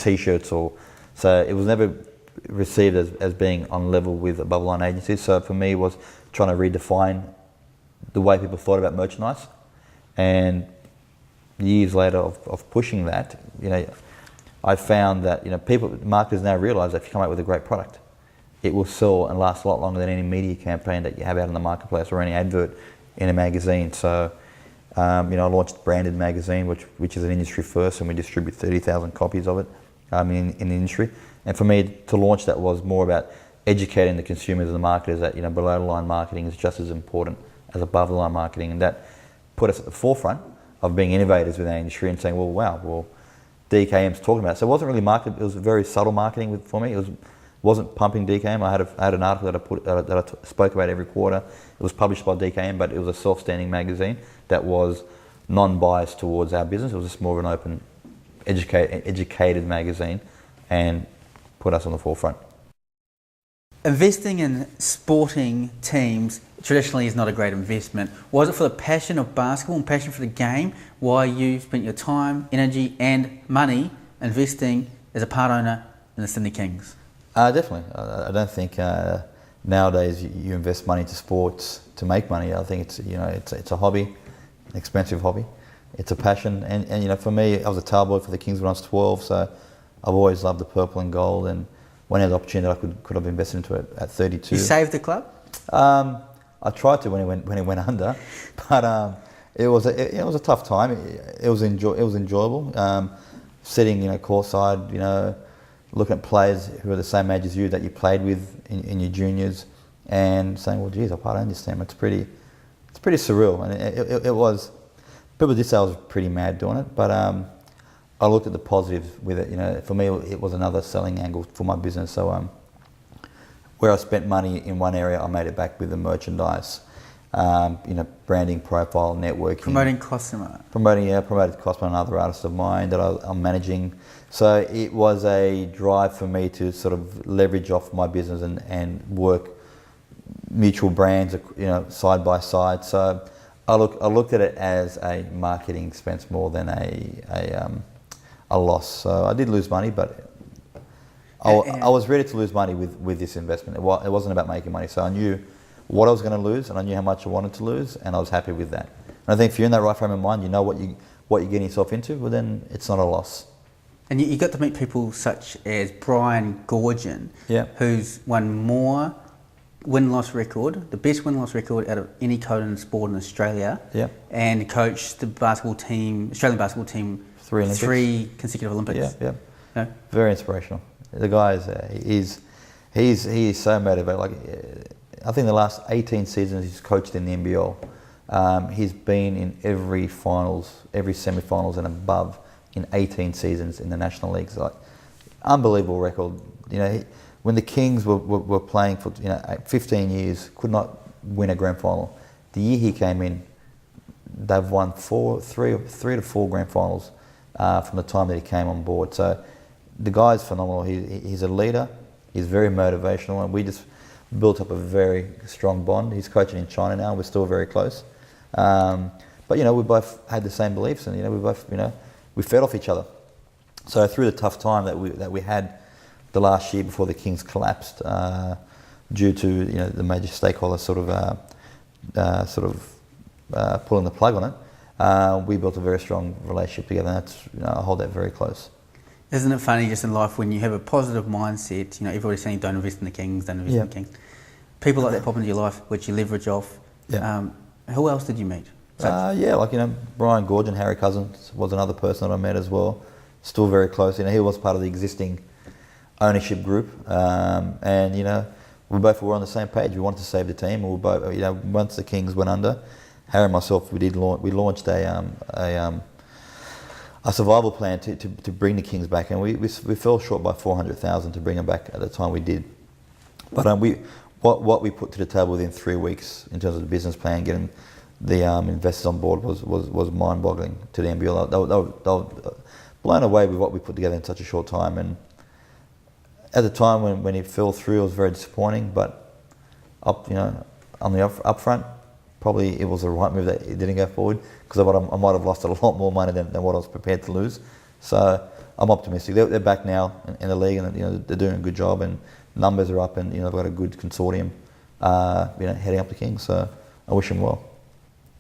T-shirts so it was never received as being on level with above the line agencies. So for me, it was trying to redefine the way people thought about merchandise. And years later of pushing that, I found that marketers now realise that if you come out with a great product, it will sell and last a lot longer than any media campaign that you have out in the marketplace or any advert in a magazine. So I launched Branded Magazine, which is an industry first, and we distribute 30,000 copies of it in the industry. And for me to launch that was more about educating the consumers and the marketers that below the line marketing is just as important as above the line marketing, and that put us at the forefront of being innovators within our industry and saying, well, DKM's talking about it. So it wasn't really marketing; it was very subtle marketing for me. It wasn't pumping DKM. I had an article that I spoke about every quarter. It was published by DKM, but it was a self-standing magazine that was non-biased towards our business. It was just more of an open, educated magazine, and put us on the forefront. Investing in sporting teams traditionally is not a great investment. Was it for the passion of basketball and passion for the game why you spent your time, energy and money investing as a part owner in the Sydney Kings? Definitely. I don't think nowadays you invest money into sports to make money. I think it's a hobby, an expensive hobby. It's a passion, and for me, I was a tail boy for the Kings when I was 12, so I've always loved the purple and gold, and when I had the opportunity, I could have invested into it at 32. You saved the club? I tried to when it went under, but it was a tough time. It was enjoyable. Sitting courtside, looking at players who are the same age as you that you played with in your juniors, and saying, well, geez, I part own this team. It's pretty surreal, and it was. People did say I was pretty mad doing it, but I looked at the positives with it. For me, it was another selling angle for my business. So where I spent money in one area, I made it back with the merchandise, branding, profile, networking. Promoting customer. Promoted customer and other artists of mine that I'm managing. So it was a drive for me to sort of leverage off my business and work mutual brands, side by side. So I looked at it as a marketing expense more than a loss. So I did lose money, but I was ready to lose money with this investment. It wasn't about making money. So I knew what I was going to lose, and I knew how much I wanted to lose, and I was happy with that. And I think if you're in that right frame of mind, you know what you're getting yourself into, well then it's not a loss. And you got to meet people such as Brian Goorjian, who's won more win-loss record, the best win-loss record out of any coach in sport in Australia, and coached the Australian basketball team, three consecutive Olympics. Yeah. Very inspirational. The guy he's so motivated. Like, I think the last 18 seasons he's coached in the NBL. He's been in every finals, every semi-finals and above in 18 seasons in the national leagues. Like, unbelievable record. When the Kings were playing for 15 years, could not win a grand final. The year he came in, they've won three to four grand finals from the time that he came on board. So the guy's phenomenal. He's a leader. He's very motivational, and we just built up a very strong bond. He's coaching in China now. We're still very close. But we both had the same beliefs, and we both we fed off each other. So through the tough time that we had the last year before the Kings collapsed, due to the major stakeholders sort of pulling the plug on it, we built a very strong relationship together. And that's I hold that very close. Isn't it funny just in life when you have a positive mindset? Everybody's saying don't invest in the Kings, don't invest in the Kings. People like that pop into your life, which you leverage off. Who else did you meet? Brian Goorjian, Harry Cousins was another person that I met as well. Still very close. He was part of the existing ownership group, and we both were on the same page. We wanted to save the team. We were both, once the Kings went under, Harry and myself, we launched a survival plan to bring the Kings back, and we fell short by 400,000 to bring them back at the time we did. But what we put to the table within 3 weeks in terms of the business plan, getting the investors on board was mind-boggling to the NBL. They were blown away with what we put together in such a short time. And at the time when it fell through, it was very disappointing. But on the upfront, probably it was the right move that it didn't go forward, because I might have lost a lot more money than what I was prepared to lose. So I'm optimistic. They're back now in the league, and they're doing a good job, and numbers are up, and they've got a good consortium, heading up the Kings. So I wish them well.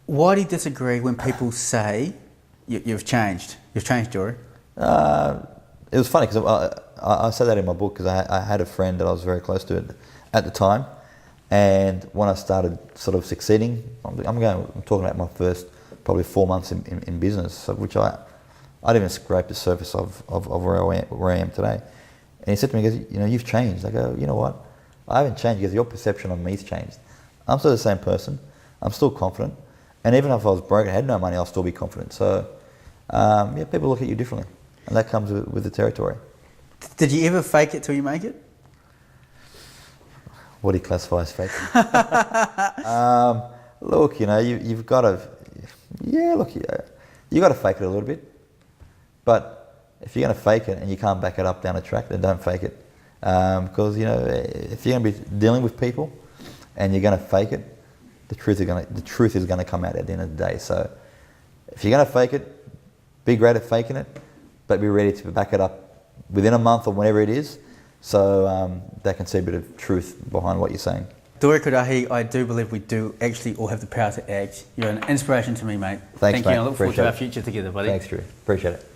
Why do you disagree when people say you've changed? You've changed, Dorry. It was funny because I said that in my book because I had a friend that I was very close to at the time, and when I started sort of succeeding, I'm talking about my first probably 4 months in business, which I didn't even scrape the surface of where I am today. And he said to me, he goes, you've changed. I go, you know what? I haven't changed because your perception of me's changed. I'm still the same person. I'm still confident. And even if I was broke and had no money, I'll still be confident. So, people look at you differently. And that comes with the territory. Did you ever fake it till you make it? What do you classify as fake? Look, you've got to, you got to fake it a little bit. But if you're going to fake it and you can't back it up down a track, then don't fake it. Because if you're going to be dealing with people and you're going to fake it, the truth is going to come out at the end of the day. So if you're going to fake it, be great at faking it, but be ready to back it up within a month or whenever it is, so they can see a bit of truth behind what you're saying. Dorry Kordahi, I do believe we do actually all have the power to act. You're an inspiration to me, mate. Thanks, Thank mate. you. I look forward to our future together, buddy. Thanks, Drew. Appreciate it.